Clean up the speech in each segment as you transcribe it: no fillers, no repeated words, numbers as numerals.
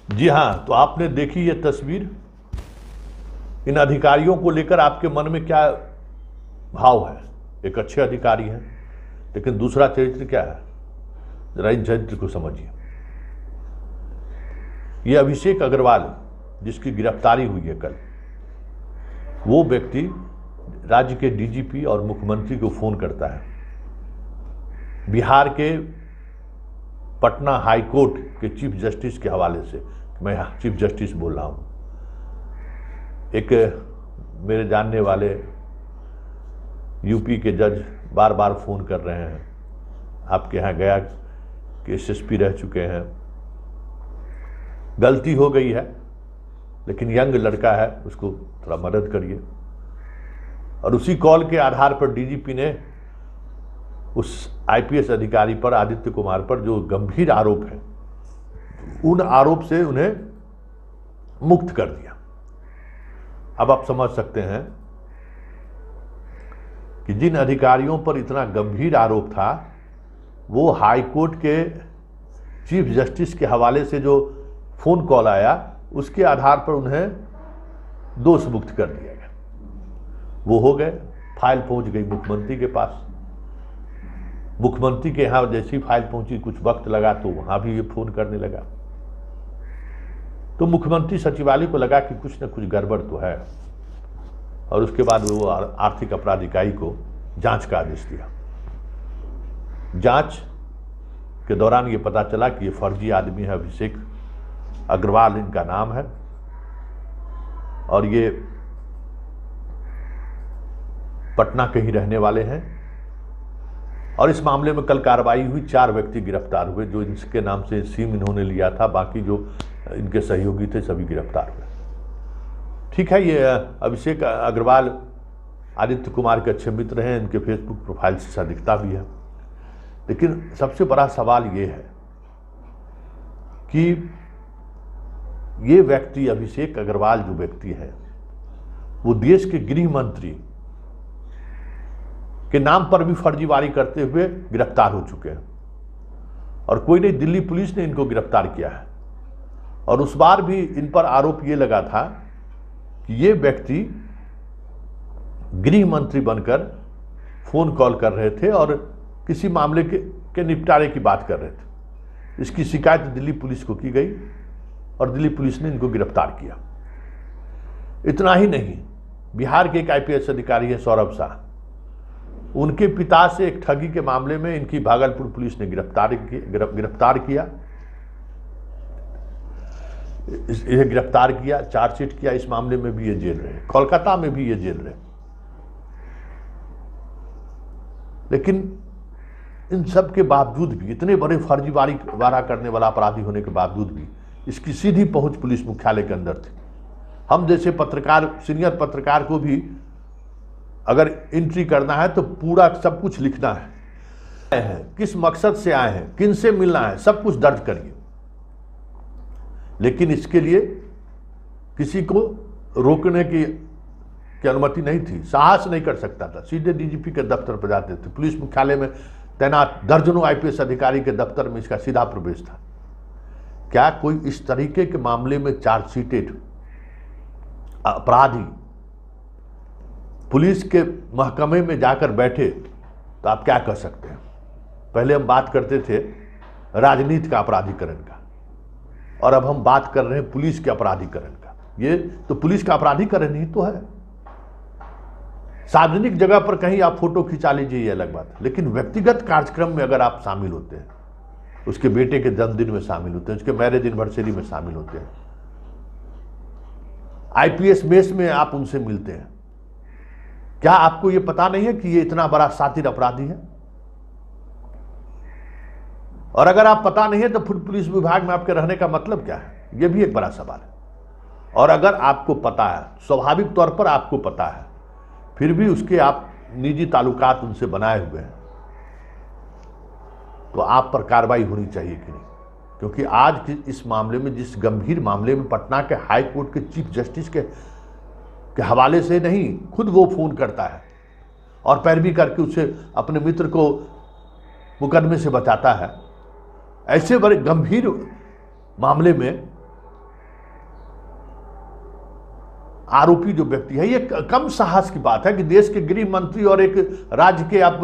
जी हाँ, तो आपने देखी ये तस्वीर। इन अधिकारियों को लेकर आपके मन में क्या भाव है? एक अच्छे अधिकारी हैं, लेकिन दूसरा चरित्र क्या है? जरा इन चरित्र को समझिए। ये अभिषेक अग्रवाल जिसकी गिरफ्तारी हुई है कल, वो व्यक्ति राज्य के डीजीपी और मुख्यमंत्री को फोन करता है। बिहार के पटना हाई कोर्ट के चीफ जस्टिस के हवाले से, मैं चीफ जस्टिस बोल रहा हूँ, एक मेरे जानने वाले यूपी के जज बार बार फ़ोन कर रहे हैं, आपके यहाँ गया के एसएसपी रह चुके हैं, गलती हो गई है लेकिन यंग लड़का है, उसको थोड़ा मदद करिए। और उसी कॉल के आधार पर डीजीपी ने उस आईपीएस अधिकारी पर, आदित्य कुमार पर, जो गंभीर आरोप है, उन आरोप से उन्हें मुक्त कर दिया। अब आप समझ सकते हैं कि जिन अधिकारियों पर इतना गंभीर आरोप था, वो हाई कोर्ट के चीफ जस्टिस के हवाले से जो फोन कॉल आया, उसके आधार पर उन्हें दोष मुक्त कर दिया गया। वो हो गए, फाइल पहुंच गई मुख्यमंत्री के पास। मुख्यमंत्री के यहाँ जैसी फाइल पहुंची, कुछ वक्त लगा तो वहां भी ये फोन करने लगा। तो मुख्यमंत्री सचिवालय को लगा कि कुछ न कुछ गड़बड़ तो है, और उसके बाद वो आर्थिक अपराध इकाई को जांच का आदेश दिया। जांच के दौरान ये पता चला कि ये फर्जी आदमी है, अभिषेक अग्रवाल इनका नाम है, और ये पटना के ही रहने वाले हैं। और इस मामले में कल कार्रवाई हुई, 4 व्यक्ति गिरफ्तार हुए। जो इनके नाम से सिम इन्होंने लिया था, बाकी जो इनके सहयोगी थे सभी गिरफ्तार हुए। ठीक है, ये अभिषेक अग्रवाल आदित्य कुमार के अच्छे मित्र हैं, इनके फेसबुक प्रोफाइल से ऐसा दिखता भी है। लेकिन सबसे बड़ा सवाल ये है कि ये व्यक्ति, अभिषेक अग्रवाल जो व्यक्ति है, वो देश के गृह मंत्री के नाम पर भी फर्जीवाड़ी करते हुए गिरफ्तार हो चुके हैं। और कोई नहीं, दिल्ली पुलिस ने इनको गिरफ्तार किया है। और उस बार भी इन पर आरोप ये लगा था कि ये व्यक्ति गृह मंत्री बनकर फोन कॉल कर रहे थे और किसी मामले के निपटारे की बात कर रहे थे। इसकी शिकायत दिल्ली पुलिस को की गई और दिल्ली पुलिस ने इनको गिरफ्तार किया। इतना ही नहीं, बिहार के एक आईपीएस अधिकारी है सौरभ शाह, उनके पिता से एक ठगी के मामले में इनकी भागलपुर पुलिस ने गिरफ्तार किया, इन्हें गिरफ्तार किया, चार्जशीट किया। इस मामले में भी ये जेल रहे, कोलकाता में भी ये जेल रहे। लेकिन इन सब के बावजूद भी, इतने बड़े फर्जीवाड़ी करने वाला अपराधी होने के बावजूद भी, इसकी सीधी पहुंच पुलिस मुख्यालय के अंदर थी। हम जैसे पत्रकार, सीनियर पत्रकार को भी अगर एंट्री करना है तो पूरा सब कुछ लिखना है, किस मकसद से आए हैं, किन से मिलना है, सब कुछ दर्ज करिए। लेकिन इसके लिए किसी को रोकने की अनुमति नहीं थी, साहस नहीं कर सकता था। सीधे डीजीपी के दफ्तर पर जाते थे। पुलिस मुख्यालय में तैनात दर्जनों आईपीएस अधिकारी के दफ्तर में इसका सीधा प्रवेश था। क्या कोई इस तरीके के मामले में चार्जशीटेड अपराधी पुलिस के महकमे में जाकर बैठे तो आप क्या कर सकते हैं? पहले हम बात करते थे राजनीति का अपराधीकरण का, और अब हम बात कर रहे हैं पुलिस के अपराधीकरण का। ये तो पुलिस का अपराधीकरण ही तो है। सार्वजनिक जगह पर कहीं आप फोटो खिंचा लीजिए, ये अलग बात है, लेकिन व्यक्तिगत कार्यक्रम में अगर आप शामिल होते हैं, उसके बेटे के जन्मदिन में शामिल होते हैं, उसके मैरिज एनिवर्सरी में शामिल होते हैं, आईपीएस बेस में आप उनसे मिलते हैं, क्या आपको यह पता नहीं है कि ये इतना बड़ा शातिर अपराधी है? और अगर आप पता नहीं है तो फिर पुलिस विभाग में आपके रहने का मतलब क्या है? यह भी एक बड़ा सवाल है। और अगर आपको पता है, स्वाभाविक तौर पर आपको पता है, फिर भी उसके आप निजी ताल्लुकात उनसे बनाए हुए हैं, तो आप पर कार्रवाई होनी चाहिए कि नहीं? क्योंकि आज के इस मामले में, जिस गंभीर मामले में पटना के हाई कोर्ट के चीफ जस्टिस के हवाले से नहीं, खुद वो फोन करता है और पैरवी करके उसे अपने मित्र को मुकदमे से बचाता है। ऐसे बड़े गंभीर मामले में आरोपी जो व्यक्ति है, ये कम साहस की बात है कि देश के गृह मंत्री और एक राज्य के आप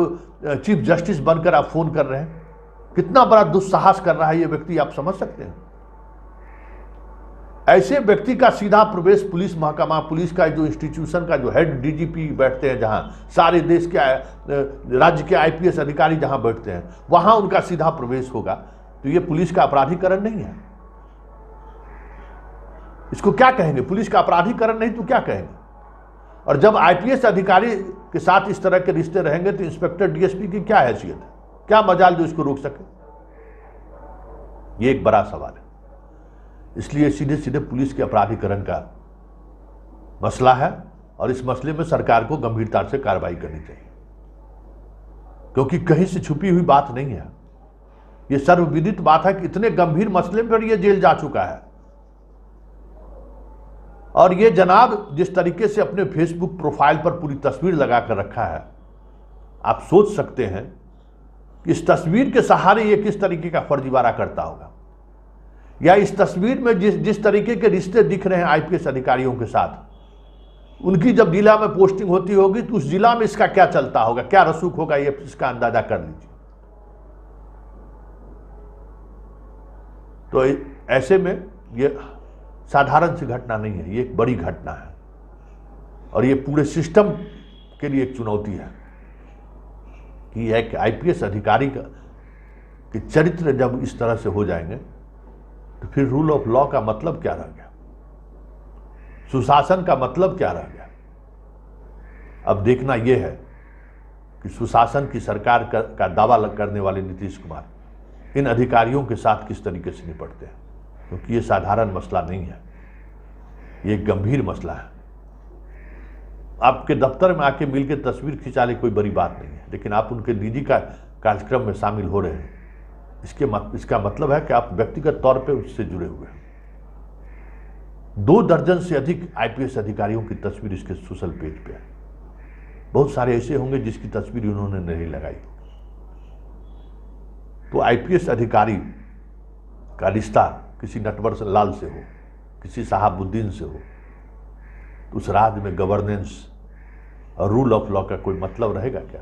चीफ जस्टिस बनकर आप फोन कर रहे हैं। कितना बड़ा दुस्साहस कर रहा है ये व्यक्ति, आप समझ सकते हैं। ऐसे व्यक्ति का सीधा प्रवेश पुलिस महकमा, पुलिस का जो इंस्टीट्यूशन का जो हेड डीजीपी बैठते हैं, जहां सारे देश के राज्य के आईपीएस अधिकारी जहां बैठते हैं, वहां उनका सीधा प्रवेश होगा, तो ये पुलिस का अपराधीकरण नहीं है। इसको क्या कहेंगे? पुलिस का अपराधीकरण नहीं तो क्या कहेंगे? और जब आईपीएस अधिकारी के साथ इस तरह के रिश्ते रहेंगे तो इंस्पेक्टर डीएसपी की क्या हैसियत है? क्या मजाल जो इसको रोक सके? ये एक बड़ा सवाल है। इसलिए सीधे सीधे पुलिस के अपराधीकरण का मसला है और इस मसले में सरकार को गंभीरता से कार्रवाई करनी चाहिए, क्योंकि कहीं से छुपी हुई बात नहीं है। यह सर्वविदित बात है कि इतने गंभीर मसले पर यह जेल जा चुका है। और ये जनाब जिस तरीके से अपने फेसबुक प्रोफाइल पर पूरी तस्वीर लगाकर रखा है, आप सोच सकते हैं कि इस तस्वीर के सहारे ये किस तरीके का फर्जीवाड़ा करता होगा, या इस तस्वीर में जिस तरीके के रिश्ते दिख रहे हैं आईपीएस अधिकारियों के साथ, उनकी जब जिला में पोस्टिंग होती होगी तो उस जिला में इसका क्या चलता होगा, क्या रसूख होगा, ये इसका अंदाजा कर लीजिए। तो ऐसे में ये साधारण सी घटना नहीं है, ये एक बड़ी घटना है और ये पूरे सिस्टम के लिए एक चुनौती है कि एक आईपीएस अधिकारी के चरित्र जब इस तरह से हो जाएंगे तो फिर रूल ऑफ लॉ का मतलब क्या रह गया, सुशासन का मतलब क्या रह गया। अब देखना यह है कि सुशासन की सरकार का दावा करने वाले नीतीश कुमार इन अधिकारियों के साथ किस तरीके से निपटते हैं, क्योंकि ये साधारण मसला नहीं है, ये एक गंभीर मसला है। आपके दफ्तर में आके मिल के तस्वीर खिंचा ले कोई बड़ी बात नहीं है, लेकिन आप उनके निजी कार्यक्रम में शामिल हो रहे हैं, इसका मतलब है कि आप व्यक्तिगत तौर पे उससे जुड़े हुए हैं। 2 दर्जन से अधिक आईपीएस अधिकारियों की तस्वीर इसके सोशल पेज पे है। बहुत सारे ऐसे होंगे जिसकी तस्वीर उन्होंने नहीं लगाई। तो आईपीएस अधिकारी का रिश्ता किसी नटवर लाल से हो, किसी शहाबुद्दीन से हो, तो उस राज्य में गवर्नेंस और रूल ऑफ लॉ का कोई मतलब रहेगा क्या?